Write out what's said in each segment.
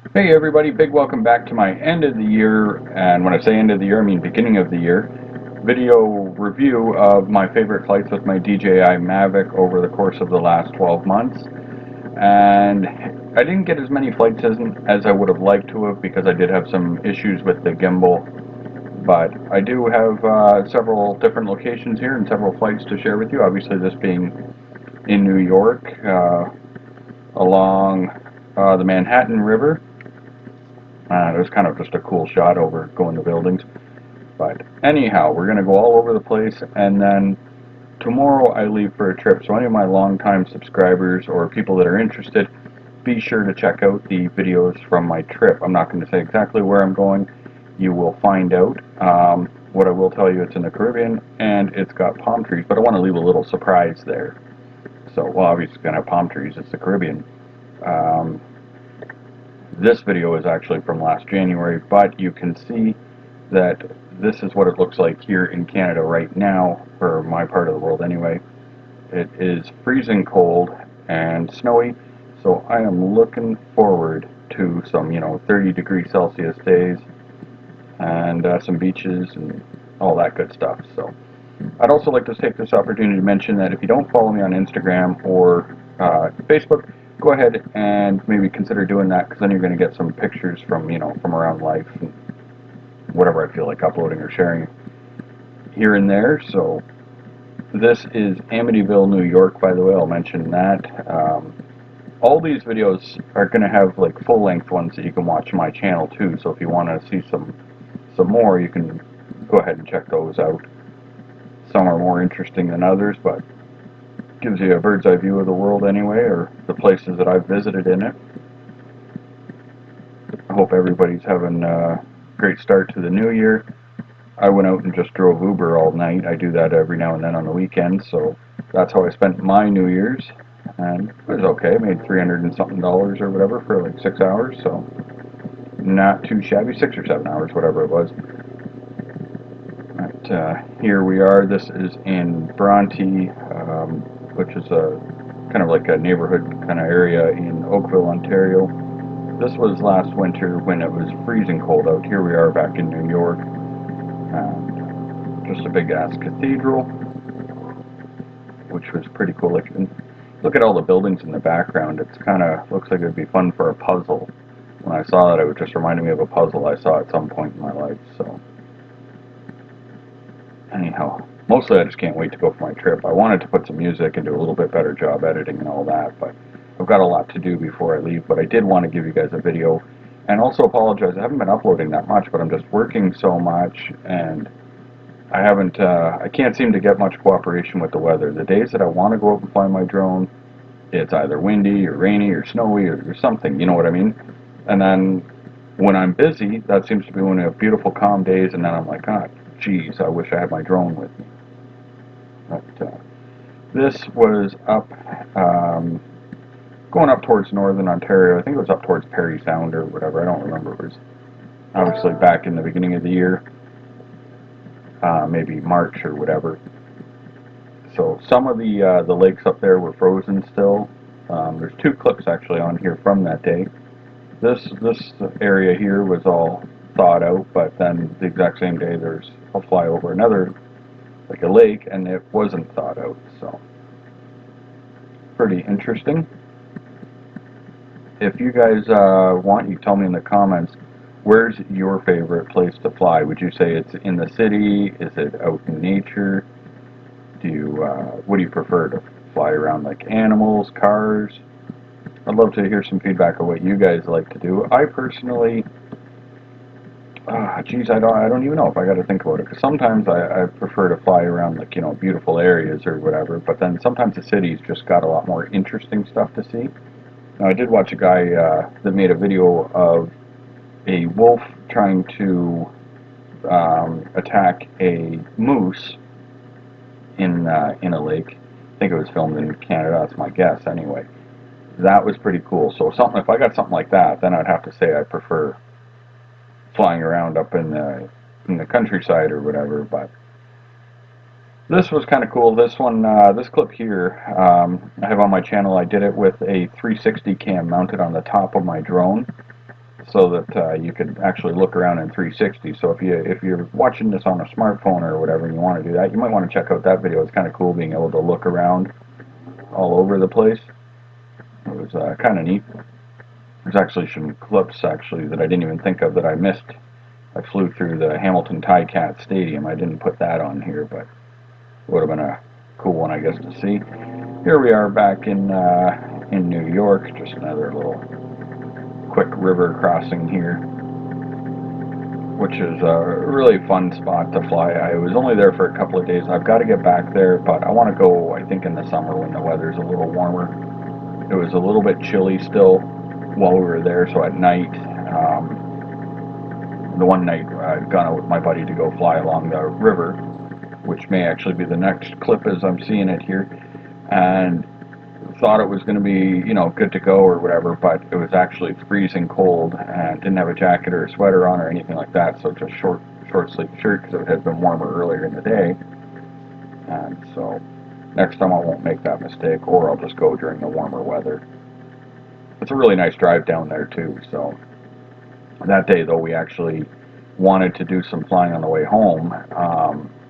Hey everybody, big welcome back to my end of the year, and when I say end of the year I mean beginning of the year, video review of my favorite flights with my DJI Mavic over the course of the last 12 months. And I didn't get as many flights as I would have liked to have because I did have some issues with the gimbal, but I do have several different locations here and several flights to share with you, obviously this being in New York, along the Manhattan River. It was kind of just a cool shot over going to buildings. But anyhow, we're going to go all over the place, and then tomorrow I leave for a trip. So any of my longtime subscribers or people that are interested, be sure to check out the videos from my trip. I'm not going to say exactly where I'm going. You will find out. What I will tell you, it's in the Caribbean, and it's got palm trees, but I want to leave a little surprise there. So, well, obviously it's going to have palm trees. It's the Caribbean. Um, This video is actually from last January, but you can see that this is what it looks like here in Canada right now, for my part of the world anyway. It is freezing cold and snowy, so I am looking forward to some, 30-degree Celsius days and some beaches and all that good stuff. So I'd also like to take this opportunity to mention that if you don't follow me on Instagram or Facebook, go ahead and maybe consider doing that, because then you're going to get some pictures from, from around life and whatever I feel like uploading or sharing here and there. So this is Amityville, New York, by the way. I'll mention that. All these videos are going to have like full-length ones that you can watch on my channel too. So if you want to see some more, you can go ahead and check those out. Some are more interesting than others, but gives you a bird's eye view of the world anyway, or the places that I've visited in it. I hope everybody's having a great start to the new year. I went out and just drove Uber all night. I do that every now and then on the weekends, so that's how I spent my New Year's, and it was okay. I made 300 and something dollars or whatever for like 6 hours, so not too shabby. 6 or 7 hours, whatever it was. But here we are. This is in Bronte, which is a kind of like a neighborhood kind of area in Oakville, Ontario. This was last winter when it was freezing cold out. Here we are back in New York. Just a big ass cathedral, which was pretty cool. Like, look at all the buildings in the background. It's kind of looks like it would be fun for a puzzle. When I saw that, it just reminded me of a puzzle I saw at some point in my life. So anyhow, mostly I just can't wait to go for my trip. I wanted to put some music and do a little bit better job editing and all that, but I've got a lot to do before I leave. But I did want to give you guys a video, and also apologize. I haven't been uploading that much, but I'm just working so much, and I can't seem to get much cooperation with the weather. The days that I want to go up and fly my drone, it's either windy or rainy or snowy or something, you know what I mean? And then when I'm busy, that seems to be when I have beautiful, calm days, and then I'm like, God, geez, I wish I had my drone with me. But this was up, going up towards northern Ontario. I think it was up towards Parry Sound or whatever. I don't remember. It was obviously back in the beginning of the year, maybe March or whatever. So some of the lakes up there were frozen still. There's two clips actually on here from that day. This area here was all thawed out, but then the exact same day I'll fly over another, like a lake, and it wasn't thawed out. So pretty interesting. If you guys want, you tell me in the comments, where's your favorite place to fly? Would you say it's in the city? Is it out in nature? What do you prefer, to fly around, like animals, cars? I'd love to hear some feedback on what you guys like to do. I personally, geez, I don't even know if I got to think about it, because sometimes I prefer to fly around, like, beautiful areas or whatever, but then sometimes the city's just got a lot more interesting stuff to see. Now, I did watch a guy that made a video of a wolf trying to attack a moose in a lake. I think it was filmed in Canada. That's my guess, anyway. That was pretty cool. So if I got something like that, then I'd have to say I prefer flying around up in the countryside or whatever. But this was kind of cool. This one, this clip here, I have on my channel. I did it with a 360 cam mounted on the top of my drone. so that you could actually look around in 360. So if you're watching this on a smartphone or whatever and you want to do that, you might want to check out that video. It's kind of cool being able to look around all over the place. It was kind of neat. There's actually some clips actually that I didn't even think of that I missed. I flew through the Hamilton Ticat Stadium. I didn't put that on here, but it would have been a cool one, I guess, to see. Here we are back in New York. Just another little quick river crossing here, which is a really fun spot to fly. I was only there for a couple of days. I've got to get back there, but I want to go, I think, in the summer when the weather's a little warmer. It was a little bit chilly still while we were there, so at night, the one night I'd gone out with my buddy to go fly along the river, which may actually be the next clip as I'm seeing it here, and thought it was going to be, you know, good to go or whatever, but it was actually freezing cold and didn't have a jacket or a sweater on or anything like that, so just short sleeve shirt because it had been warmer earlier in the day. And so next time I won't make that mistake, or I'll just go during the warmer weather. It's a really nice drive down there too. So that day though, we actually wanted to do some flying on the way home,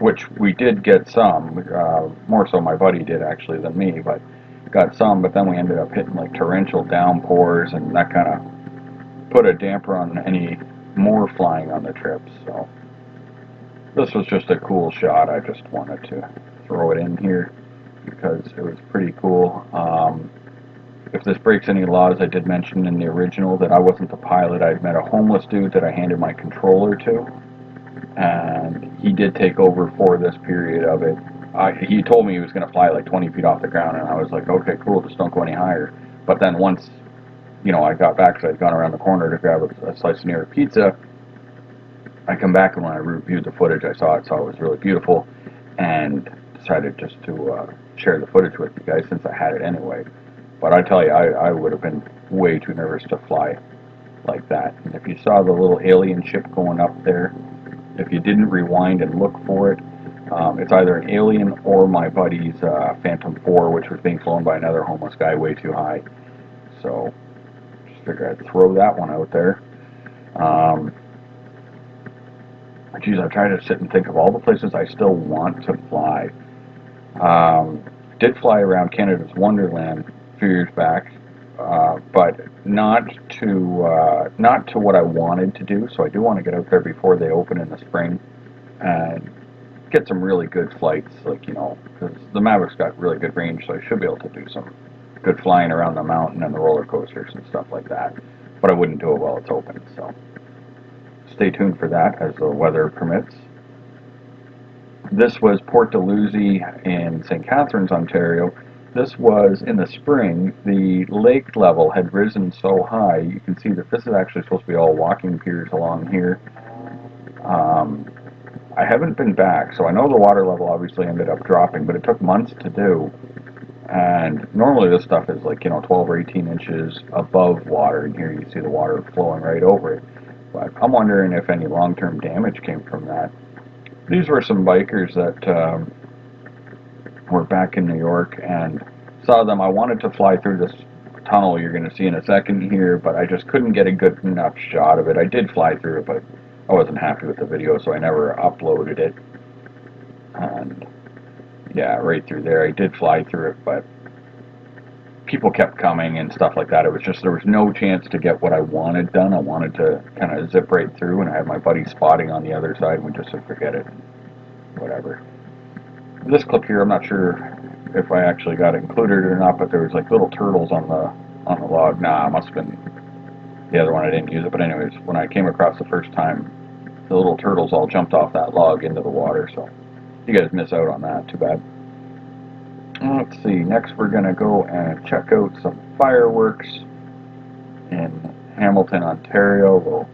which we did get some, more so my buddy did actually than me, but got some, but then we ended up hitting like torrential downpours, and that kind of put a damper on any more flying on the trip. So this was just a cool shot. I just wanted to throw it in here because it was pretty cool. If this breaks any laws, I did mention in the original that I wasn't the pilot. I'd met a homeless dude that I handed my controller to, and he did take over for this period of it. He told me he was going to fly like 20 feet off the ground, and I was like, okay, cool, just don't go any higher. But then once, you know, I got back, because I'd gone around the corner to grab a slice of New York pizza, I come back, and when I reviewed the footage, I saw it was really beautiful, and decided just to share the footage with you guys since I had it anyway. But I tell you, I would have been way too nervous to fly like that. And if you saw the little alien ship going up there, if you didn't rewind and look for it, it's either an alien or my buddy's Phantom 4, which was being flown by another homeless guy way too high. So, just figured I'd throw that one out there. Geez, I try to sit and think of all the places I still want to fly. Did fly around Canada's Wonderland a few years back, but not to what I wanted to do. So I do want to get out there before they open in the spring and get some really good flights, like, you know, because the Mavic's got really good range, so I should be able to do some good flying around the mountain and the roller coasters and stuff like that. But I wouldn't do it while it's open, so stay tuned for that as the weather permits. This was Port Dalhousie in St. Catharines, Ontario. This was in the spring. The lake level had risen so high. You can see that this is actually supposed to be all walking piers along here. I haven't been back, so I know the water level obviously ended up dropping, but it took months to do. And normally this stuff is like, you know, 12 or 18 inches above water, and here you see the water flowing right over it. But I'm wondering if any long-term damage came from that. These were some bikers that were back in New York, and saw them. I wanted to fly through this tunnel you're going to see in a second here, but I just couldn't get a good enough shot of it. I did fly through it, but I wasn't happy with the video, so I never uploaded it. And yeah, right through there, I did fly through it, but people kept coming and stuff like that. It was just, there was no chance to get what I wanted done. I wanted to kind of zip right through, and I had my buddy spotting on the other side, and we just said, forget it, whatever. This clip here, I'm not sure if I actually got it included or not, but there was like little turtles on the log. Nah, it must have been the other one. I didn't use it, but anyways, when I came across the first time, the little turtles all jumped off that log into the water, so you guys miss out on that. Too bad. Let's see, next we're going to go and check out some fireworks in Hamilton, Ontario, little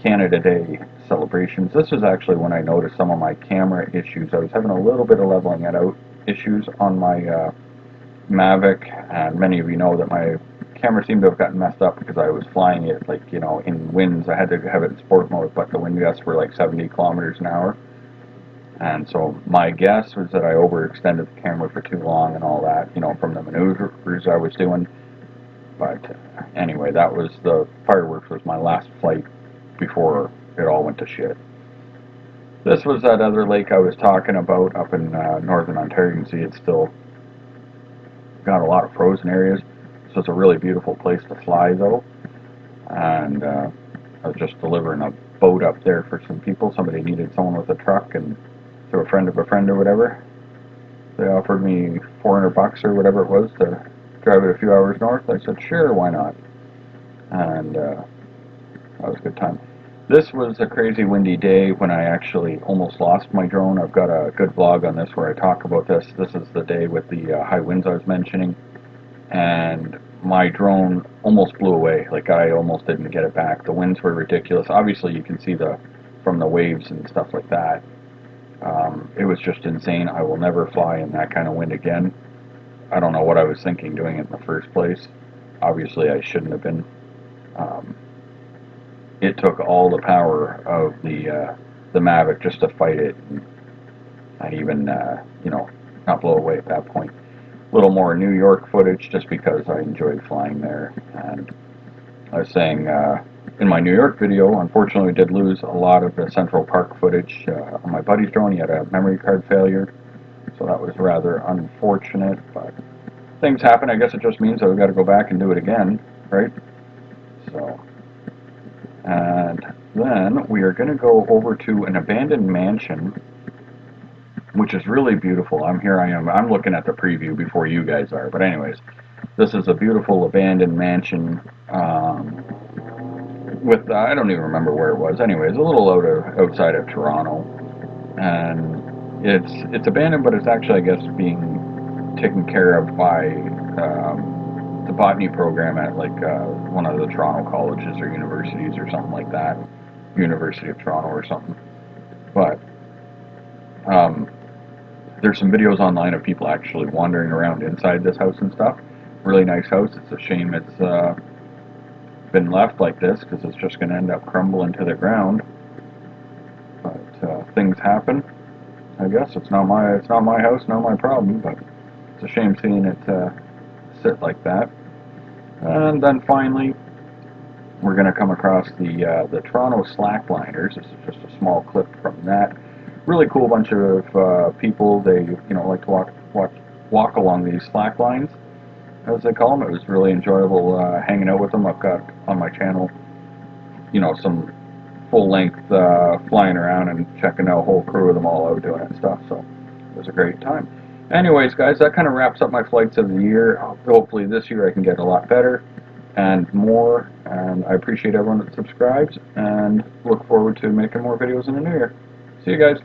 Canada Day celebrations. This is actually when I noticed some of my camera issues. I was having a little bit of leveling it out issues on my Mavic, and many of you know that my camera seemed to have gotten messed up because I was flying it, like, you know, in winds. I had to have it in sport mode, but the wind gusts were like 70 kilometers an hour. And so my guess was that I overextended the camera for too long and all that, you know, from the maneuvers I was doing. But anyway, that was the fireworks was my last flight before it all went to shit. This was that other lake I was talking about up in northern Ontario. You can see it's still got a lot of frozen areas. So it's a really beautiful place to fly though. And I was just delivering a boat up there for some people. Somebody needed someone with a truck, and through a friend of a friend or whatever, they offered me $400 or whatever it was to drive it a few hours north. I said, sure, why not? And that was a good time. This was a crazy windy day when I actually almost lost my drone. I've got a good vlog on this where I talk about this. This is the day with the high winds I was mentioning. And my drone almost blew away. Like, I almost didn't get it back. The winds were ridiculous. Obviously, you can see from the waves and stuff like that. It was just insane. I will never fly in that kind of wind again. I don't know what I was thinking doing it in the first place. Obviously, I shouldn't have been. It took all the power of the Mavic just to fight it, and even not blow away at that point. A little more New York footage just because I enjoyed flying there. And I was saying in my New York video, unfortunately, I did lose a lot of the Central Park footage on my buddy's drone. He had a memory card failure, so that was rather unfortunate. But things happen. I guess it just means I've got to go back and do it again, right? So. And then we are going to go over to an abandoned mansion, which is really beautiful. I'm looking at the preview before you guys are. But anyways, this is a beautiful abandoned mansion with, I don't even remember where it was. Anyways, a little outside of Toronto. And it's abandoned, but it's actually, I guess, being taken care of by the botany program at like one of the Toronto colleges or universities or something like that, University of Toronto or something. But there's some videos online of people actually wandering around inside this house and stuff. Really nice house. It's a shame it's been left like this because it's just going to end up crumbling to the ground. But things happen. I guess it's not my house, not my problem. But it's a shame seeing it sit like that. And then finally, we're going to come across the Toronto slackliners. This is just a small clip from that. Really cool bunch of people. They like to walk along these slack lines, as they call them. It was really enjoyable hanging out with them. I've got on my channel, some full length flying around and checking out a whole crew of them all out doing it and stuff. So it was a great time. Anyways, guys, that kind of wraps up my flights of the year. Hopefully this year I can get a lot better and more. And I appreciate everyone that subscribes and look forward to making more videos in the new year. See you guys.